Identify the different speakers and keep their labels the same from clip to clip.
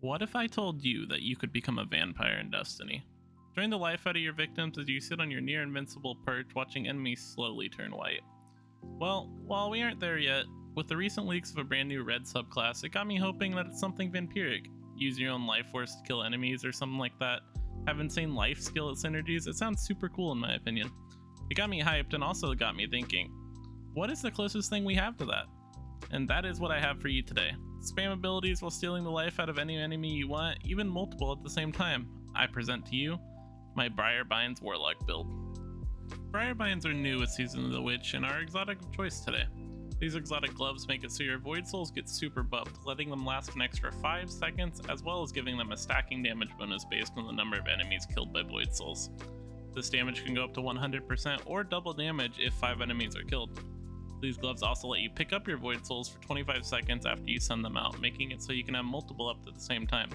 Speaker 1: What if I told you that you could become a vampire in Destiny? Drain the life out of your victims as you sit on your near invincible perch watching enemies slowly turn white. Well, while we aren't there yet, with the recent leaks of a brand new red subclass, it got me hoping that it's something vampiric. Use your own life force to kill enemies or something like that. Have insane life skill synergies. It sounds super cool in my opinion. It got me hyped and also got me thinking, what is the closest thing we have to that? And that is what I have for you today. Spam abilities while stealing the life out of any enemy you want, even multiple at the same time. I present to you my Briarbines Warlock build. Briarbines are new with Season of the Witch and are exotic of choice today. These exotic gloves make it so your Void Souls get super buffed, letting them last an extra 5 seconds, as well as giving them a stacking damage bonus based on the number of enemies killed by Void Souls. This damage can go up to 100% or double damage if 5 enemies are killed. These gloves also let you pick up your Void Souls for 25 seconds after you send them out, making it so you can have multiple up at the same time.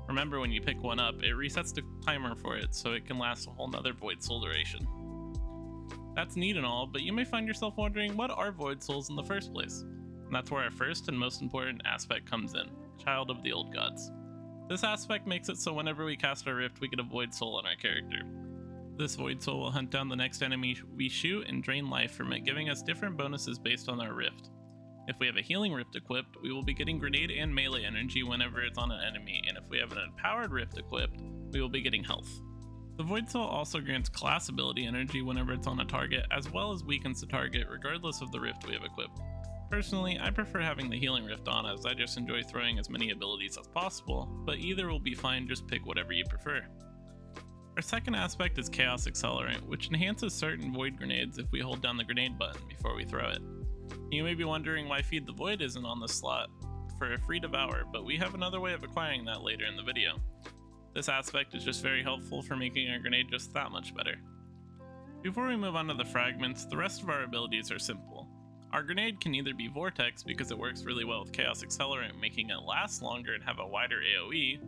Speaker 1: Remember, when you pick one up, it resets the timer for it, so it can last a whole nother Void Soul duration. That's neat and all, but you may find yourself wondering, what are Void Souls in the first place? And that's where our first and most important aspect comes in, Child of the Old Gods. This aspect makes it so whenever we cast our Rift, we get a Void Soul on our character. This Void Soul will hunt down the next enemy we shoot and drain life from it, giving us different bonuses based on our Rift. If we have a Healing Rift equipped, we will be getting grenade and melee energy whenever it's on an enemy, and if we have an Empowered Rift equipped, we will be getting health. The Void Soul also grants class ability energy whenever it's on a target, as well as weakens the target regardless of the Rift we have equipped. Personally, I prefer having the Healing Rift on as I just enjoy throwing as many abilities as possible, but either will be fine, just pick whatever you prefer. Our second aspect is Chaos Accelerant, which enhances certain Void grenades if we hold down the grenade button before we throw it. You may be wondering why Feed the Void isn't on this slot for a free Devour, but we have another way of acquiring that later in the video. This aspect is just very helpful for making our grenade just that much better. Before we move on to the fragments, the rest of our abilities are simple. Our grenade can either be Vortex because it works really well with Chaos Accelerant, making it last longer and have a wider AoE,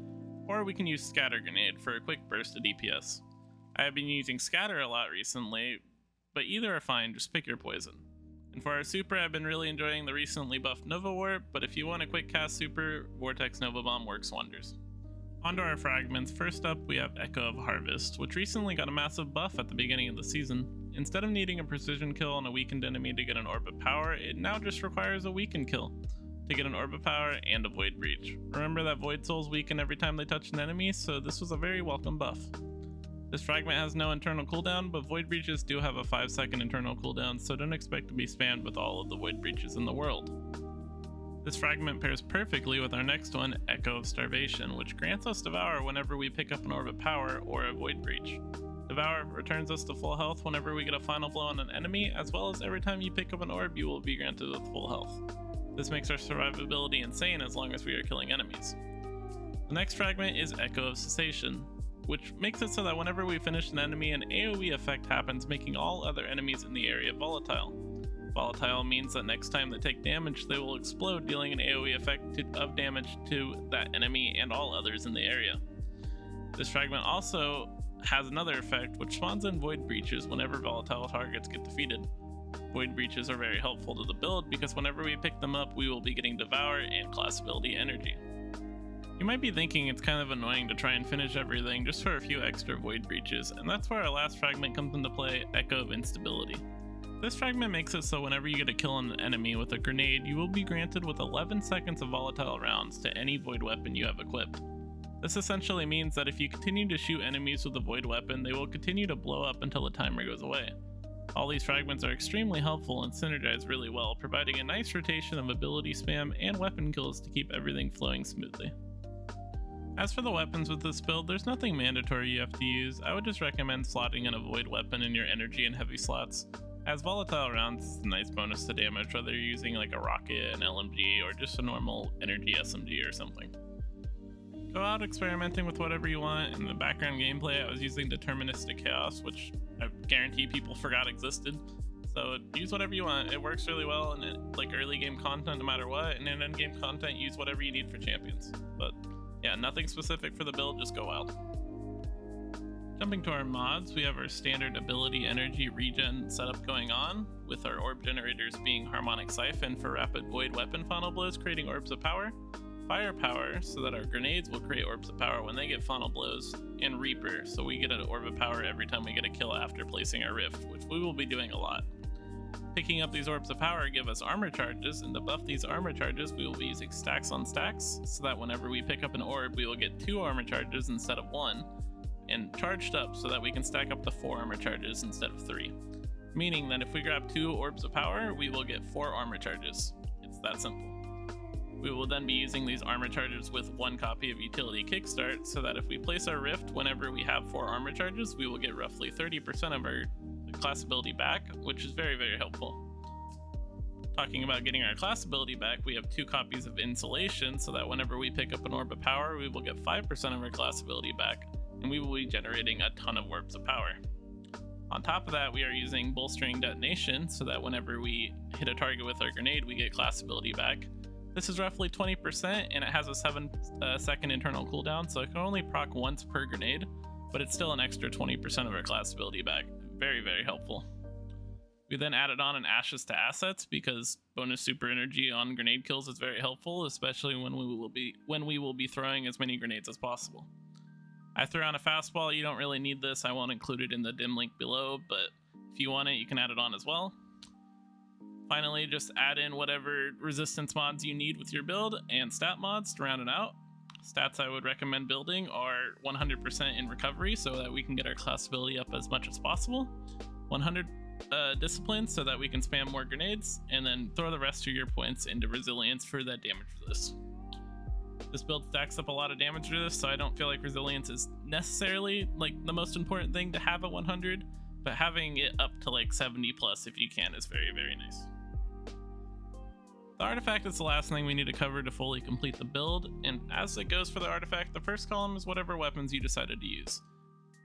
Speaker 1: or we can use Scatter Grenade for a quick burst of DPS. I have been using Scatter a lot recently, but either are fine, just pick your poison. And for our super, I've been really enjoying the recently buffed Nova Warp, but if you want a quick cast super, Vortex Nova Bomb works wonders. Onto our fragments. First up, we have Echo of Harvest, which recently got a massive buff at the beginning of the season. Instead of needing a precision kill on a weakened enemy to get an Orb of Power, it now just requires a weakened kill to get an Orb of Power and a Void Breach. Remember that Void Souls weaken every time they touch an enemy, so this was a very welcome buff. This fragment has no internal cooldown, but Void Breaches do have a 5-second internal cooldown, so don't expect to be spammed with all of the Void Breaches in the world. This fragment pairs perfectly with our next one, Echo of Starvation, which grants us Devour whenever we pick up an Orb of Power or a Void Breach. Devour returns us to full health whenever we get a final blow on an enemy, as well as every time you pick up an orb, you will be granted with full health. This makes our survivability insane as long as we are killing enemies. The next fragment is Echo of Cessation, which makes it so that whenever we finish an enemy, an AoE effect happens, making all other enemies in the area volatile. Volatile means that next time they take damage, they will explode, dealing an AoE effect of damage to that enemy and all others in the area. This fragment also has another effect, which spawns in Void Breaches whenever volatile targets get defeated. Void Breaches are very helpful to the build because whenever we pick them up, we will be getting Devour and class ability energy. You might be thinking it's kind of annoying to try and finish everything just for a few extra Void Breaches, and that's where our last fragment comes into play, Echo of Instability. This fragment makes it so whenever you get a kill on an enemy with a grenade, you will be granted with 11 seconds of volatile rounds to any Void weapon you have equipped. This essentially means that if you continue to shoot enemies with a Void weapon, they will continue to blow up until the timer goes away. All these fragments are extremely helpful and synergize really well, providing a nice rotation of ability spam and weapon kills to keep everything flowing smoothly. As for the weapons with this build, there's nothing mandatory you have to use. I would just recommend slotting in a Void weapon in your energy and heavy slots, as volatile rounds is a nice bonus to damage whether you're using like a rocket, an LMG, or just a normal energy SMG or something. Go out experimenting with whatever you want. In the background gameplay, I was using Deterministic Chaos, which I guarantee people forgot existed. So use whatever you want. It works really well in like early game content no matter what, and in end game content, use whatever you need for champions. But yeah, nothing specific for the build, just go wild. Jumping to our mods, we have our standard ability energy regen setup going on, with our orb generators being Harmonic Siphon for rapid void weapon final blows, creating orbs of power, Firepower, so that our grenades will create orbs of power when they get final blows, and Reaper, so we get an orb of power every time we get a kill after placing our rift, which we will be doing a lot. Picking up these orbs of power give us armor charges, and to buff these armor charges we will be using stacks on stacks, so that whenever we pick up an orb we will get 2 armor charges instead of 1, and charged up so that we can stack up to 4 armor charges instead of 3. Meaning that if we grab 2 orbs of power, we will get 4 armor charges. It's that simple. We will then be using these armor charges with 1 copy of Utility Kickstart, so that if we place our rift whenever we have 4 armor charges, we will get roughly 30% of our class ability back, which is very, very helpful. Talking about getting our class ability back, we have 2 copies of Insulation, so that whenever we pick up an orb of power, we will get 5% of our class ability back, and we will be generating a ton of orbs of power. On top of that, we are using Bolstering Detonation, so that whenever we hit a target with our grenade, we get class ability back. This is roughly 20%, and it has a 7-second internal cooldown, so it can only proc once per grenade, but it's still an extra 20% of our class ability back. Very, very helpful. We then added on an Ashes to Assets, because bonus super energy on grenade kills is very helpful, especially when we will be throwing as many grenades as possible. I threw on a fastball. You don't really need this. I won't include it in the dim link below, but if you want it, you can add it on as well. Finally, just add in whatever resistance mods you need with your build and stat mods to round it out. Stats I would recommend building are 100% in recovery, so that we can get our class ability up as much as possible. 100 discipline, so that we can spam more grenades, and then throw the rest of your points into resilience for that damage resist. This build stacks up a lot of damage resist, so I don't feel like resilience is necessarily like the most important thing to have at 100, but having it up to like 70 plus if you can is very, very nice. The artifact is the last thing we need to cover to fully complete the build, and as it goes for the artifact, the first column is whatever weapons you decided to use.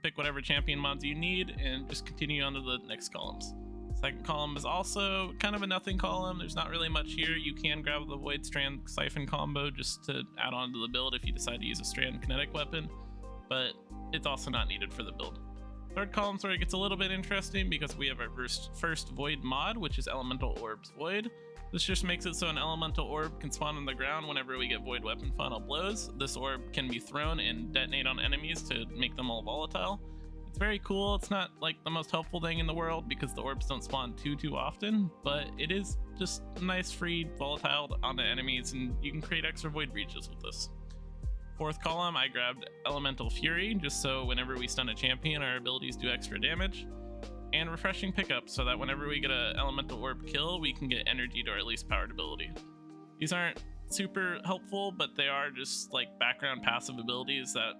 Speaker 1: Pick whatever champion mods you need and just continue on to the next columns. Second column is also kind of a nothing column. There's not really much here. You can grab the Void Strand Siphon combo just to add on to the build if you decide to use a Strand kinetic weapon, but it's also not needed for the build. Third column's where it gets a little bit interesting because we have our first Void mod, which is Elemental Orbs Void. This just makes it so an elemental orb can spawn on the ground whenever we get Void Weapon final blows. This orb can be thrown and detonate on enemies to make them all volatile. It's very cool. It's not like the most helpful thing in the world because the orbs don't spawn too often, but it is just nice free volatile onto enemies, and you can create extra void breaches with this. Fourth column, I grabbed Elemental Fury, just so whenever we stun a champion, our abilities do extra damage. And Refreshing Pickup, so that whenever we get an elemental orb kill, we can get energy to our least powered ability. These aren't super helpful, but they are just like background passive abilities that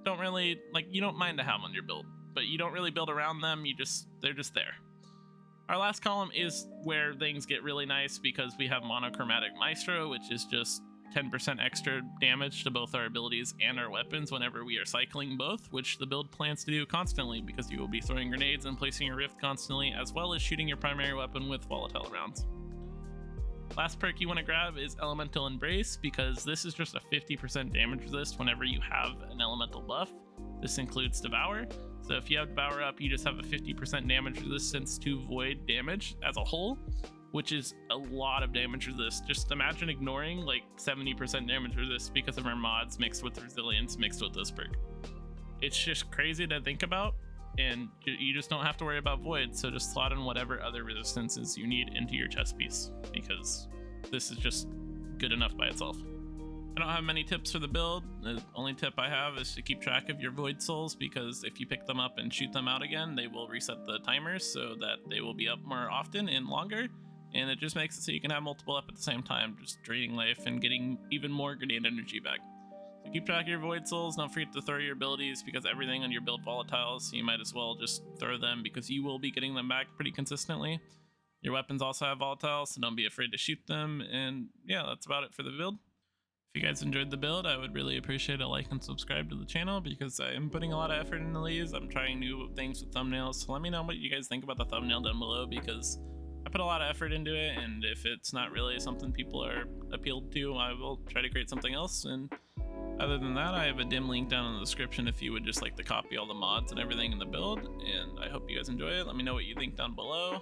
Speaker 1: don't really, like, you don't mind to have on your build, but you don't really build around them, they're just there. Our last column is where things get really nice because we have Monochromatic Maestro, which is just 10% extra damage to both our abilities and our weapons whenever we are cycling both, which the build plans to do constantly because you will be throwing grenades and placing your rift constantly, as well as shooting your primary weapon with volatile rounds. Last perk you want to grab is Elemental Embrace, because this is just a 50% damage resist whenever you have an elemental buff. This includes Devour, so if you have Devour up, you just have a 50% damage resistance to void damage as a whole, which is a lot of damage resist. Just imagine ignoring like 70% damage resist because of our mods mixed with resilience mixed with this perk. It's just crazy to think about, and you just don't have to worry about void, so just slot in whatever other resistances you need into your chest piece, because this is just good enough by itself. I don't have many tips for the build. The only tip I have is to keep track of your void souls, because if you pick them up and shoot them out again, they will reset the timers so that they will be up more often and longer. And it just makes it so you can have multiple up at the same time, just draining life and getting even more grenade energy back. So keep track of your void souls. Don't forget to throw your abilities, because everything on your build volatiles, so you might as well just throw them because you will be getting them back pretty consistently. Your weapons also have volatiles, so don't be afraid to shoot them. And yeah, that's about it for the build. If you guys enjoyed the build, I would really appreciate a like and subscribe to the channel, because I am putting a lot of effort into these. I'm trying new things with thumbnails, so let me know what you guys think about the thumbnail down below, because I put a lot of effort into it, and if it's not really something people are appealed to, I will try to create something else. And other than that, I have a dim link down in the description if you would just like to copy all the mods and everything in the build, and I hope you guys enjoy it. Let me know what you think down below.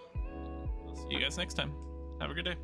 Speaker 1: I'll see you guys next time. Have a good day.